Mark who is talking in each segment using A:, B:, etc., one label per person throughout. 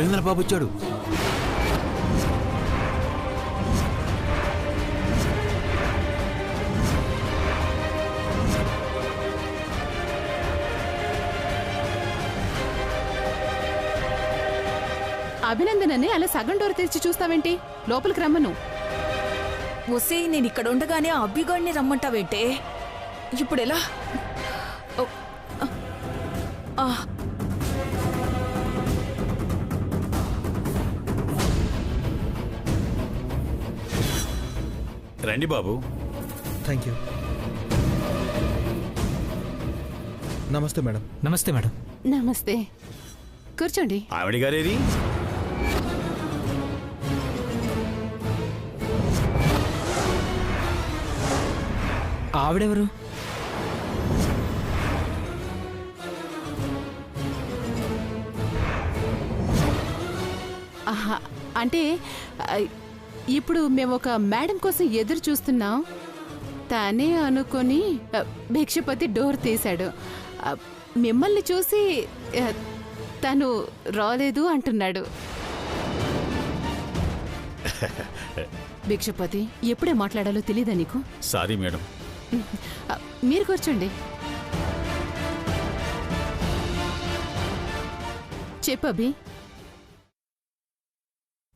A: అభినందన బాబు వచ్చాడు.
B: అభినందనని అలా సగం డోర్ తెరిచి చూస్తావేంటి? లోపలికి రమ్మను.
C: ఒసే, నేను ఇక్కడ ఉండగానే ఆ అబ్బిగాడిని రమ్మంటావేంటే? ఇప్పుడెలా?
A: రండి బాబు.
D: Thank you. నమస్తే మేడం.
E: నమస్తే మేడం.
B: నమస్తే, కూర్చోండి.
A: ఆవిడ గారేది?
E: ఆవిడెవరు?
B: అంటే ఇప్పుడు మేము ఒక మేడం కోసం ఎదురు చూస్తున్నాం. తనే అనుకొని భిక్షపతి డోర్ తీశాడు. మిమ్మల్ని చూసి తను రాలేదు అంటున్నాడు. భిక్షపతి, ఎప్పుడే మాట్లాడాలో తెలీదా నీకు?
A: Sorry madam.
B: మీరు కూర్చోండి. చెప్పబి,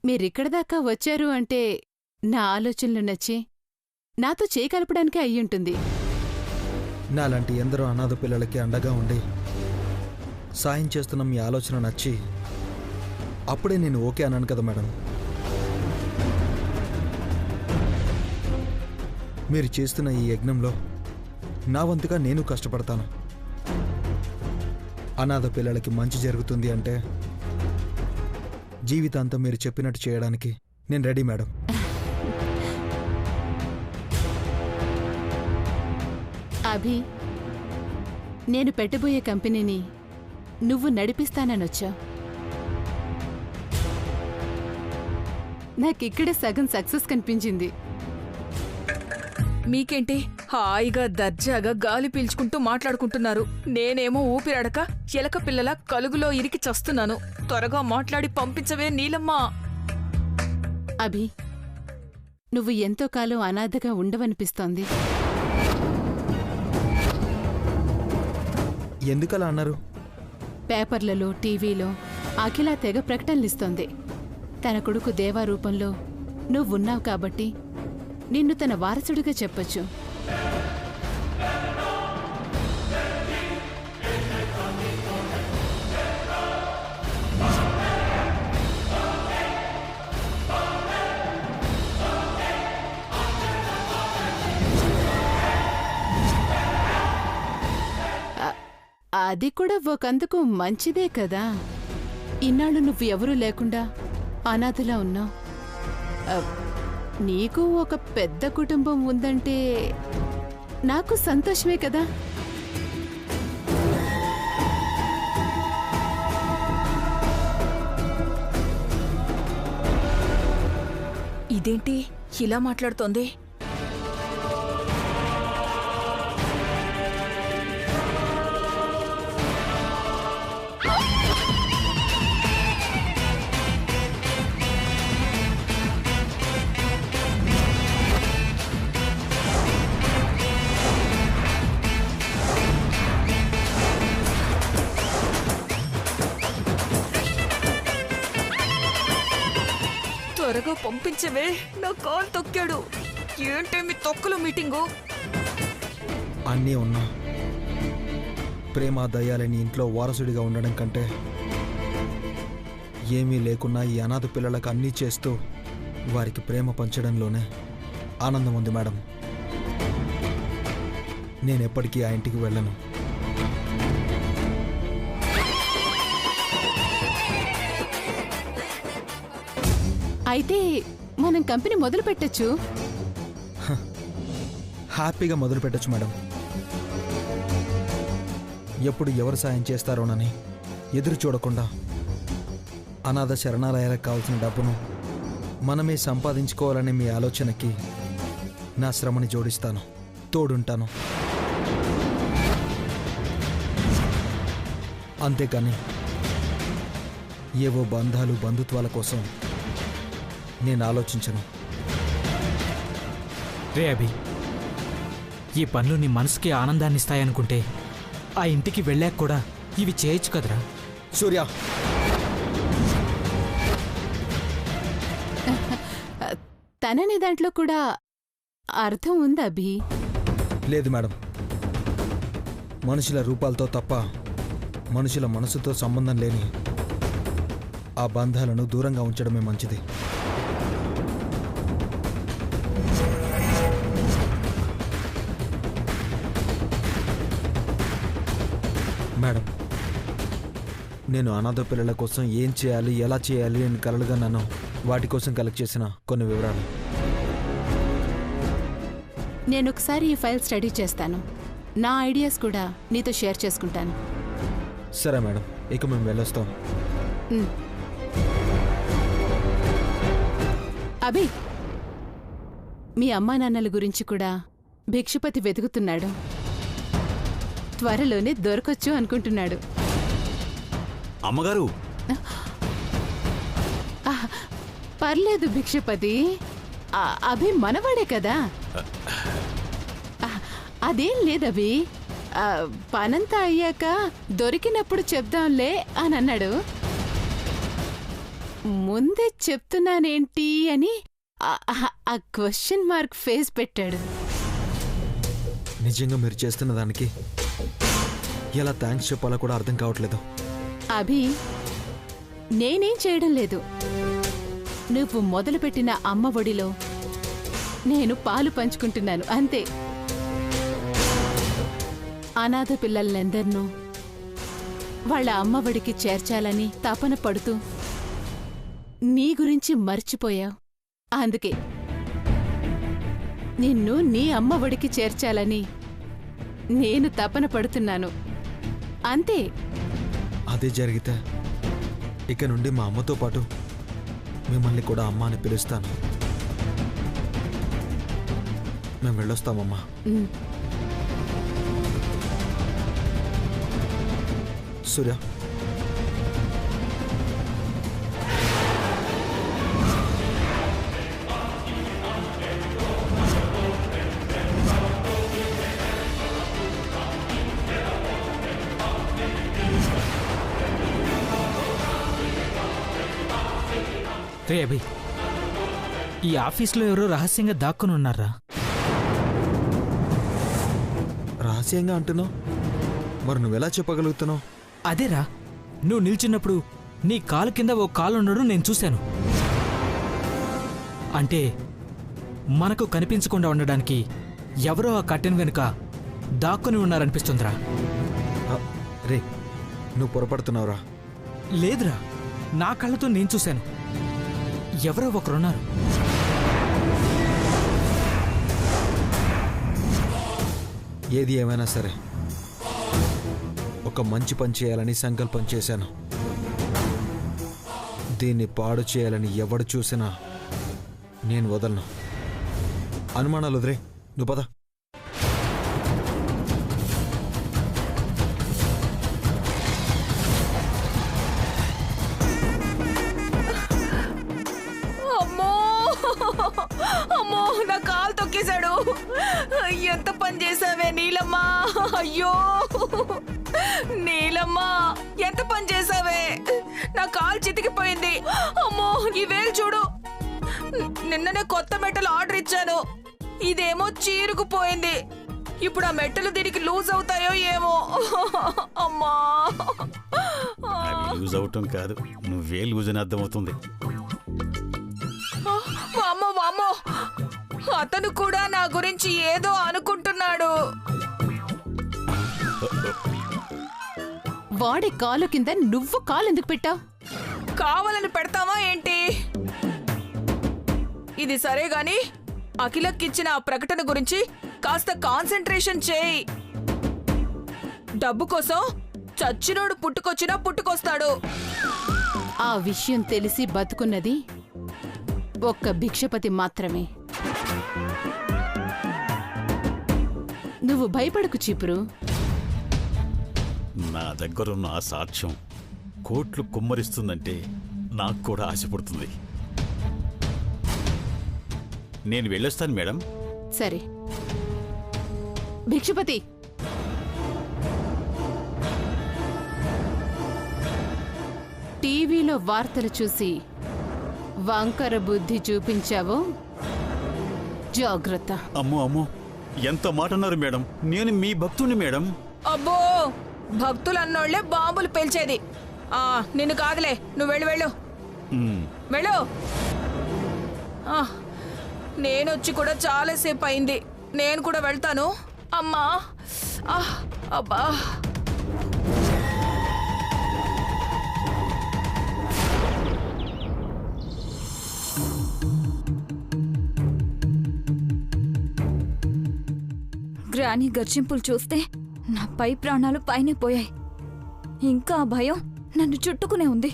B: మీరిక్కడి దాకా వచ్చారు అంటే నా ఆలోచనలు నచ్చి నాతో చేయగలపడానికే అయ్యుంటుంది.
D: నాలాంటి ఎందరో అనాథ పిల్లలకి అండగా ఉండి సాయం చేస్తున్న మీ ఆలోచన నచ్చి అప్పుడే నేను ఓకే అన్నాను కదా మేడం. మీరు చేస్తున్న ఈ యజ్ఞంలో నా వంతుగా నేను కష్టపడతాను. అనాథ పిల్లలకి మంచి జరుగుతుంది అంటే జీవితాంతం మీరు చెప్పినట్టు చేయడానికి నేను రెడీ మేడం.
B: అభి, నేను పెట్టబోయే కంపెనీని నువ్వు నడిపిస్తాననొచ్చా. నాకిక్కడే సగం సక్సెస్ కనిపించింది.
C: మీకేంటి, హాయిగా దర్జాగా గాలి పీల్చుకుంటూ మాట్లాడుకుంటున్నారు. నేనేమో ఊపిరాడక ఎలక పిల్లల కలుగులో ఇరికి చస్తున్నాను. త్వరగా మాట్లాడి పంపించవే నీలమ్మా.
B: అభి, నువ్వు ఎంతో కాలం అనాథగా ఉండవనిపిస్తోంది.
D: ఎందుకలా అన్నారు?
B: పేపర్లలో, టీవీలో అఖిల తెగ ప్రకటనలిస్తోంది. తన కొడుకు దేవా రూపంలో నువ్వున్నావు కాబట్టి నిన్ను తన వారసుడిగా చెప్పొచ్చు. అది కూడా ఒకందుకు మంచిదే కదా. ఇన్నాళ్ళు నువ్వు ఎవరూ లేకుండా అనాథలా ఉన్నావు. నీకు ఒక పెద్ద కుటుంబం ఉందంటే నాకు సంతోషమే కదా.
C: ఇదేంటి ఇలా మాట్లాడుతోంది? త్వరగా పంపించవే, నా కాలు తొక్కాడు. ఏంటే మీ తొక్కలో మీటింగు?
D: అన్నీ ఉన్నా ప్రేమ దయాలని ఇంట్లో వారసుడిగా ఉండడం కంటే ఏమీ లేకున్నా ఈ అనాథ పిల్లలకు అన్నీ చేస్తూ వారికి ప్రేమ పంచడంలోనే ఆనందం ఉంది మేడం. నేనెప్పటికీ ఆ ఇంటికి వెళ్ళను.
B: అయితే మనం కంపెనీ మొదలు పెట్టచ్చు.
D: హ్యాపీగా మొదలు పెట్టచ్చు మేడం. ఎప్పుడు ఎవరు సాయం చేస్తారోనని ఎదురు చూడకుండా అనాథ శరణాలయాలకు కావాల్సిన డబ్బును మనమే సంపాదించుకోవాలనే మీ ఆలోచనకి నా శ్రమని జోడిస్తాను, తోడుంటాను. అంతేకాని ఏవో బంధాలు బంధుత్వాల కోసం నేను ఆలోచించను.
E: రే అభి, ఈ పనులు నీ మనసుకి ఆనందాన్ని ఇస్తాయనుకుంటే ఆ ఇంటికి వెళ్ళాక కూడా ఇవి చేయొచ్చు కదరా.
D: సూర్య,
B: తననే దాంట్లో కూడా అర్థం ఉంది అభి.
D: లేదు మేడం, మనుషుల రూపాలతో తప్ప మనుషుల మనసుతో సంబంధం లేని ఆ బంధాలను దూరంగా ఉంచడమే మంచిది. మేడం, నేను అనాథ పిల్లల కోసం ఏం చేయాలి, ఎలా చేయాలి అని కలలుగా నన్ను వాటి కోసం కలెక్ట్ చేసిన కొన్ని వివరాలు.
B: నేనొకసారి ఈ ఫైల్ స్టడీ చేస్తాను. నా ఐడియాస్ కూడా నీతో షేర్ చేసుకుంటాను.
D: సరే మేడం, ఇక మేము వెళ్ళొస్తాం.
B: అభి, మీ అమ్మా నాన్నల గురించి కూడా భిక్షపతి వెతుకుతున్నాడు. త్వరలోనే దొరకొచ్చు అనుకుంటున్నాడు.
A: అమ్మగారు,
B: పర్లేదు భిక్షపతి, అభి మనవాడే కదా. అదేం లేదభి, పనంతా అయ్యాక దొరికినప్పుడు చెప్దాంలే అని అన్నాడు. ముందే చెప్తున్నానేంటి అని ఆ క్వశ్చన్ మార్క్ ఫేస్ పెట్టాడు.
D: నిజంగా మీరు చేస్తున్న దానికి ఎలా థ్యాంక్స్ చెప్పాలో కూడా అర్థం కావట్లేదు.
B: అభి, నేనేం చేయడం లేదు. నువ్వు మొదలుపెట్టిన అమ్మ ఒడిలో నేను పాలు పంచుకుంటున్నాను అంతే. అనాథ పిల్లలందరినూ వాళ్ళ అమ్మ ఒడికి చేర్చాలని తపన పడుతూ నీ గురించి మర్చిపోయావు. అందుకే నిన్ను నీ అమ్మ ఒడికి చేర్చాలని నేను తపన పడుతున్నాను అంతే.
D: అదే జరిగితే ఇక నుండి మా అమ్మతో పాటు మిమ్మల్ని కూడా అమ్మ అని పిలుస్తాను. మేము వెళ్ళొస్తామమ్మా. సూర్య,
E: రే అభి, ఈ ఆఫీస్లో ఎవరో రహస్యంగా దాక్కుని ఉన్నారా?
D: రహస్యంగా అంటున్నావు, మరి నువ్వెలా చెప్పగలుగుతున్నావు?
E: అదేరా, నువ్వు నిల్చున్నప్పుడు నీ కాలు కింద ఓ కాలు ఉండడం నేను చూశాను. అంటే మనకు కనిపించకుండా ఉండడానికి ఎవరో ఆ కట్టెన్ వెనుక దాక్కుని ఉన్నారనిపిస్తుందిరా.
D: రే, నువ్వు పొరపడుతున్నావురా.
E: లేదురా, నా కళ్ళతో నేను చూశాను. ఎవరో ఒకరున్నారు.
D: ఏది ఏమైనా సరే ఒక మంచి పని చేయాలని సంకల్పం చేశాను. దీన్ని పాడు చేయాలని ఎవడు చూసినా నేను వదలను. అనుమానాలు వదిలే, నువ్వు పద.
C: అమ్మో, నా కాలు తొక్కేశాడు. ఎంత పని చేసావే నీలమ్మా. అయ్యో నీలమ్మా, ఎంత పని చేసావే. నా కాలు చితికిపోయింది. అమ్మో, ఈ వేలు చూడు. నిన్ననే కొత్త మెట్టలు ఆర్డర్ ఇచ్చాను, ఇదేమో చీరుకుపోయింది. ఇప్పుడు ఆ మెట్టలు దీనికి లూజ్ అవుతాయో ఏమో. అమ్మా,
A: అవి లూజ్ అవటం కాదు, నువ్వే లూజ్ అని అర్థమవుతుంది.
C: వామ్మో వామ్మో, అతను కూడా నా గురించి ఏదో అనుకుంటున్నాడు.
B: వాడి కాలు కింద నువ్వు కాలు ఎందుకు పెట్టావు?
C: కావాలని పెడతావా ఏంటి? ఇది సరే గాని అఖిలకిచ్చిన ఆ ప్రకటన గురించి కాస్త కాన్సంట్రేషన్ చేయి. డబ్బు కోసం చచ్చినోడు పుట్టుకొచ్చినా పుట్టుకొస్తాడు.
B: ఆ విషయం తెలిసి బతుకున్నది ఒక్క భిక్షపతి మాత్రమే. నువ్వు భయపడకు చీపురు.
A: నా దగ్గరున్న ఆ సాక్ష్యం కోట్లు కుమ్మరిస్తుందంటే నాకు కూడా ఆశ పుడుతుంది. నేను వెళ్ళొస్తాను మేడం.
B: సరే. భిక్షపతి, టీవీలో వార్తలు చూసి వంకర బుద్ధి చూపించావో జాగ్రత్త.
A: అమ్మో అమ్మో, ఎంత మాట అన్నారు మేడం. నేను మీ భక్తుని మేడం.
C: అబ్బో, భక్తులు అన్నోళ్లే బాంబులు పేల్చేది. నిన్ను కాదులే, నువ్వు వెళ్ళు. వెళ్ళు. నేనొచ్చి కూడా చాలాసేపు అయింది. నేను కూడా వెళ్తాను. అమ్మా, అబ్బా.
F: గ్రానీ గర్జింపులు చూస్తే నా పై ప్రాణాలు పైనే పోయాయి. ఇంకా ఆ భయం నన్ను చుట్టుకునే ఉంది.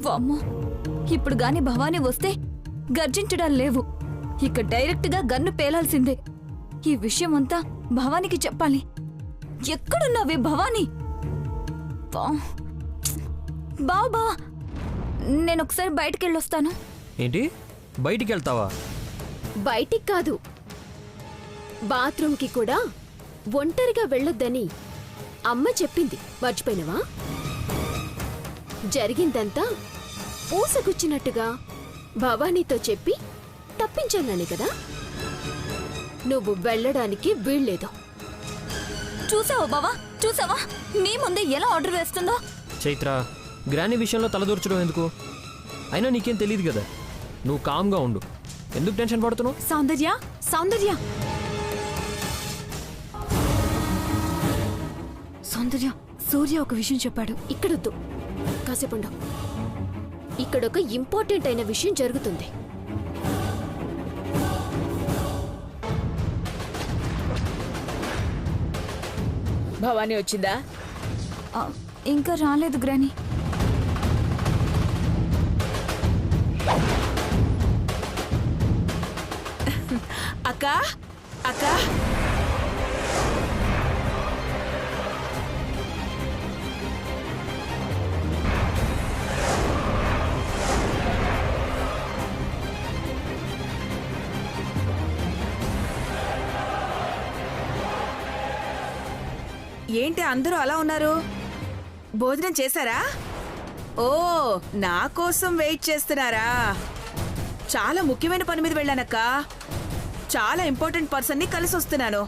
F: వామ్మో, ఇప్పుడు గాని భవానీ వస్తే గర్జించడాలు లేవు. ఇక డైరెక్ట్గా గన్ను పేలాల్సిందే. ఈ విషయం అంతా భవానీకి చెప్పాలి. ఎక్కడున్నావే భవానీ? బావా, నేనొకసారి బయటికెళ్ళొస్తాను.
G: ఏంటి, బయటికి వెళ్తావా?
H: బయటికి కాదు, బాత్రూంకి కూడా ఒంటరిగా వెళ్ళొద్దని అమ్మ చెప్పింది. మర్చిపోయినవా? జరిగిందంతా పూసగుచ్చినట్టుగా భవానీతో చెప్పి తప్పించాలని కదా. నువ్వు వెళ్ళడానికి వీల్లేదు.
F: చూసావా బావా, చూసావా నీ ముందే ఎలా ఆర్డర్ వేస్తుందో?
G: చైత్ర, గ్రానీ విషయంలో తలదూర్చడం ఎందుకు? అయినా నీకేం తెలియదు కదా. నువ్వు కామ్గా ఉండు. ఎందుకు టెన్షన్ పడుతున్నావు?
F: సౌందర్య, సౌందర్య, సౌందర్య, సూర్య ఒక విషయం చెప్పాడు.
H: ఇక్కడొద్దు, కాసేపుండు. ఇక్కడొక ఇంపార్టెంట్ అయిన విషయం జరుగుతుంది.
C: భవానీ వచ్చిందా?
F: ఇంకా రాలేదు గ్రానీ.
C: అక్క, అక్క, ఏంటి అందరూ అలా ఉన్నారు? భోజనం చేశారా? ఓ, నా కోసం వెయిట్ చేస్తున్నారా? చాలా ముఖ్యమైన పని మీద వెళ్ళానక్క. చాలా ఇంపార్టెంట్ పర్సన్ ని కలిసి వస్తున్నాను.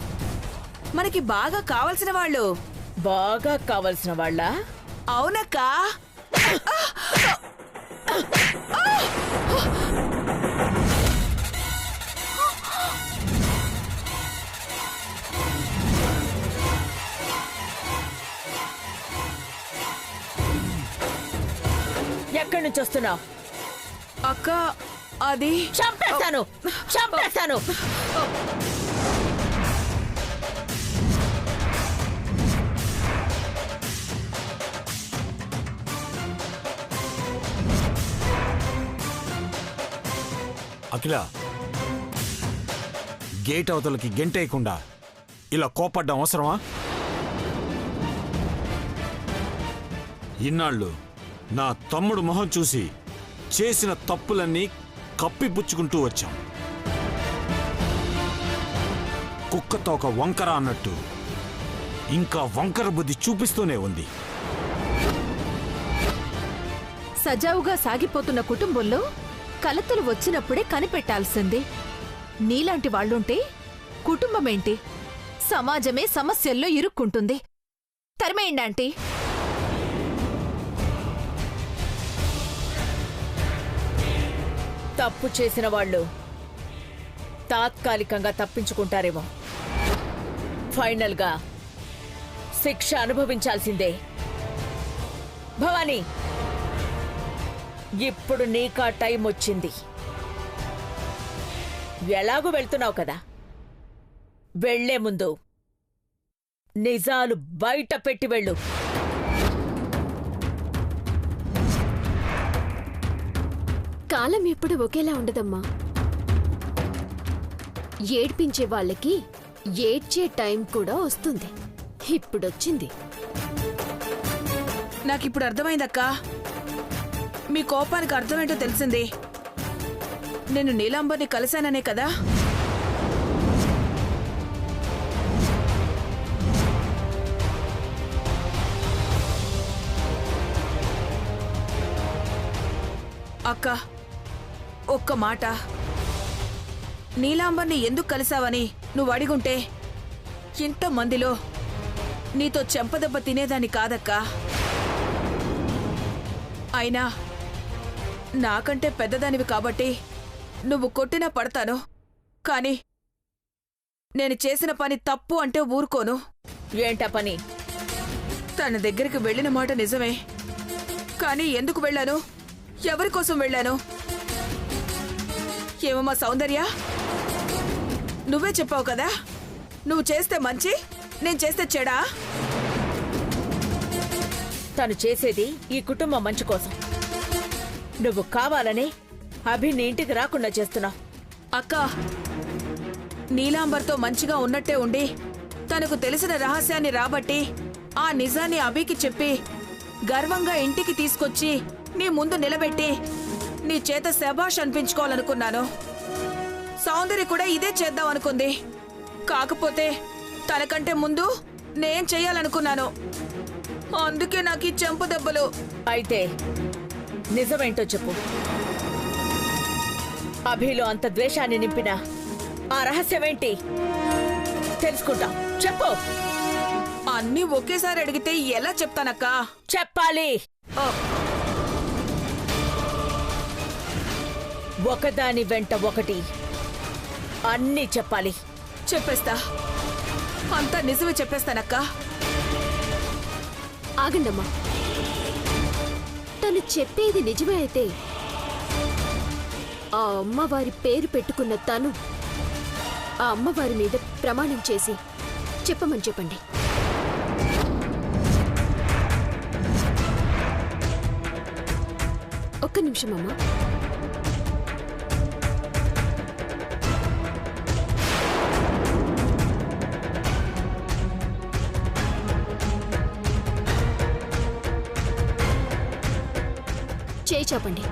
C: మనకి బాగా కావలసిన వాళ్ళు. బాగా కావలసిన వాళ్ళ? అవునక్క. ఎక్కడి నుంచి వస్తున్నావు? అక్క, అది చంపేస్తాను, చంపేస్తాను.
I: అఖిల, గేట్ అవతలకి గెంటేయకుండా ఇలా కోపడ్డం అవసరమా? ఇన్నాళ్ళు నా తమ్ముడు మొహం చూసి చేసిన తప్పులన్నీ కప్పిపుచ్చుకుంటూ వచ్చాం. కుక్కతో ఒక వంకర అన్నట్టు ఇంకా వంకర బుద్ధి చూపిస్తూనే ఉంది.
J: సజావుగా సాగిపోతున్న కుటుంబంలో కలతలు వచ్చినప్పుడే కనిపెట్టాల్సింది. నీలాంటి వాళ్ళుంటే కుటుంబమేంటి, సమాజమే సమస్యల్లో ఇరుక్కుంటుంది. తరిమేయండి ఆంటీ.
C: తప్పు చేసిన వాళ్ళు తాత్కాలికంగా తప్పించుకుంటారేమో, ఫైనల్గా శిక్ష అనుభవించాల్సిందే. భవానీ, ఇప్పుడు నీకా టైం వచ్చింది. ఎలాగూ వెళ్తున్నావు కదా, వెళ్లే ముందు నిజాలు బయట పెట్టి వెళ్ళు.
H: కాలం ఎప్పుడు ఒకేలా ఉండదమ్మా. ఏడ్పించే వాళ్ళకి ఏడ్చే టైం కూడా వస్తుంది. ఇప్పుడొచ్చింది.
C: నాకిప్పుడు అర్థమైందక్కా. మీ కోపానికి అర్థమేంటో తెలిసింది. నేను నీలాంబర్ని కలిశాననే కదా. అక్క, ఒక్క మాట. నీలాంబర్ని ఎందుకు కలిశావని నువ్వు అడిగుంటే ఇంతమందిలో నీతో చెంపదెబ్బ తినేదాన్ని కాదక్కా. అయినా నాకంటే పెద్దదానివి కాబట్టి నువ్వు కొట్టినా పడతాను. కాని నేను చేసిన పని తప్పు అంటే ఊరుకోను.
J: ఏంటా పని?
C: తన దగ్గరికి వెళ్ళిన మాట నిజమే, కానీ ఎందుకు వెళ్ళాను, ఎవరి కోసం వెళ్ళాను? ఏమమ్మా సౌందర్య, నువ్వే చెప్పావు కదా, నువ్వు చేస్తే మంచి, నేను చేస్తే చెడా?
J: తను చేసేది ఈ కుటుంబం మంచి కోసం. నువ్వు కావాలని అభిని ఇంటికి రాకుండా చేస్తున్నావు.
C: అక్క, నీలాంబర్తో మంచిగా ఉన్నట్టే ఉండి తనకు తెలిసిన రహస్యాన్ని రాబట్టి ఆ నిజాన్ని అభికి చెప్పి గర్వంగా ఇంటికి తీసుకొచ్చి నీ ముందు నిలబెట్టి నీ చేత శభాష్ అనిపించుకోవాలనుకున్నాను. సౌందర్య కూడా ఇదే చేద్దాం అనుకుంది. కాకపోతే తనకంటే ముందు నేను చెయ్యాలనుకున్నాను. అందుకే నాకు ఈ చెంపు దెబ్బలు.
J: అయితే నిజమేంటో చెప్పు. అభిలో అంత ద్వేషాన్ని నింపిన ఆ రహస్యమేంటి తెలుసుకుంటాం. చెప్పు.
C: అన్నీ ఒకేసారి అడిగితే ఎలా చెప్తానక్కా?
J: చెప్పాలి.
C: ఓ,
J: ఒకదాని వెంట ఒకటి అన్నీ చెప్పాలి.
C: చెప్పేస్తా, అంతా నిజమే చెప్పేస్తానక్కా.
H: ఆగండమ్మా. తను చెప్పేది నిజమే అయితే ఆ అమ్మవారి పేరు పెట్టుకున్న తను ఆ అమ్మవారి మీద ప్రమాణం చేసి చెప్పమని చెప్పండి. ఒక్క నిమిషం అమ్మా. చేయి చాపండి.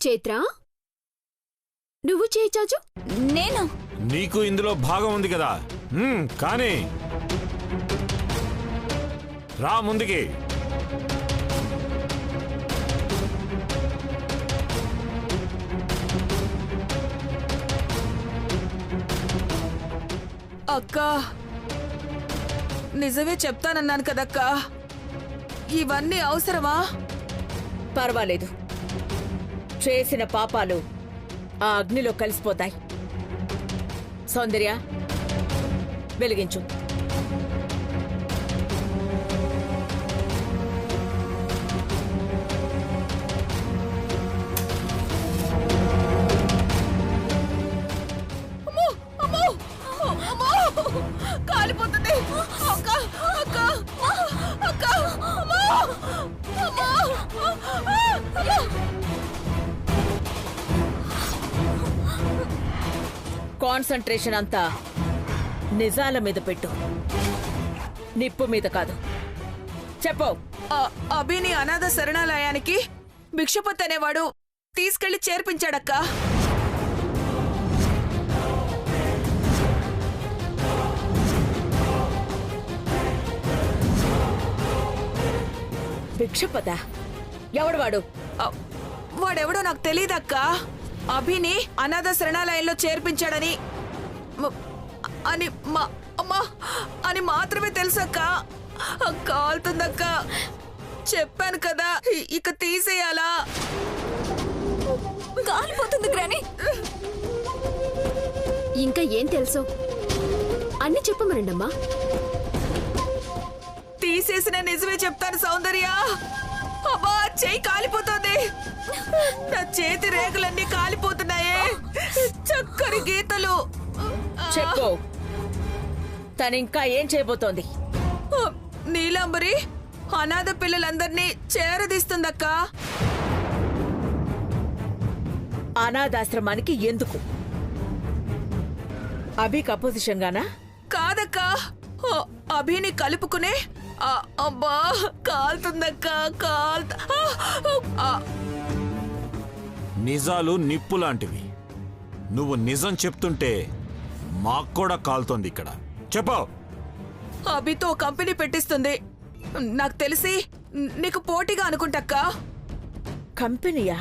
H: చైత్ర, నువ్వు చేయి చాచు.
F: నేను
I: నీకు ఇందులో భాగం ఉంది కదా. కానీ రా ముందుకి.
C: అక్కా, నిజమే చెప్తానన్నాను కదక్కా. ఇవన్నీ అవసరమా?
J: పర్వాలేదు. చేసిన పాపాలు ఆ అగ్నిలో కలిసిపోతాయి. సౌందర్య, వెలిగించు.
C: కాలిపోతుంది. అక్క, అక్క, అక్క, అమ్మా, అమ్మా, అమ్మా.
J: కాన్సంట్రేషన్ అంతా నిజాల మీద పెట్టు, నిప్పు మీద కాదు. చెప్పు.
C: అభిని అనాథ శరణాలయానికి భిక్షపత్ అనేవాడు తీసుకెళ్లి చేర్పించాడక్కా.
J: భిక్షపత? ఎవడు వాడు?
C: వాడెవడో నాకు తెలీదక్కా. అభిని అనాథ శరణాలయంలో చేర్పించాడని అని మాత్రమే తెలుసక్కా. కాలుతుందక్కా. చెప్పాను కదా, ఇక తీసేయాలా?
F: కాలిపోతుంది గ్రాని.
H: ఇంకా ఏం తెలుసో అన్ని చెప్పమనండమ్మా.
C: తీసేసిన నిజమే చెప్తాను సౌందర్య. అబ్బా, చెయ్యి కాలిపోతుంది. నా చేతి రేఖలన్నీ కాలిపోతున్నాయే, చక్కని గీతలు.
J: చెప్పు. తనింకా ఏం చేయబోతోంది?
C: నీలాంబరి అనాథ పిల్లలందరినీ చేరదీస్తుందక్కా.
J: అనాథాశ్రమానికి ఎందుకు? అభికి అపోజిషన్ గానా?
C: కాదక్క, అభిని కలుపుకునే. అబ్బా కాలుతుందక్క,
I: నిజాలు నిప్పు లాంటివి. నువ్వు నిజం చెప్తుంటే మాకు కూడా కాలుతోంది ఇక్కడ. చెప్పు.
C: అభితో కంపెనీ పెట్టిస్తుంది. నాకు తెలిసి నీకు పోటీగా అనుకుంటక్క.
J: కంపెనీయా?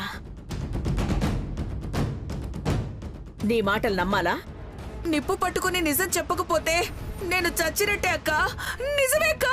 J: నీ మాటలు నమ్మాలా?
C: నిప్పు పట్టుకుని నిజం చెప్పకపోతే నేను చచ్చినట్టే అక్క. నిజమే అక్క.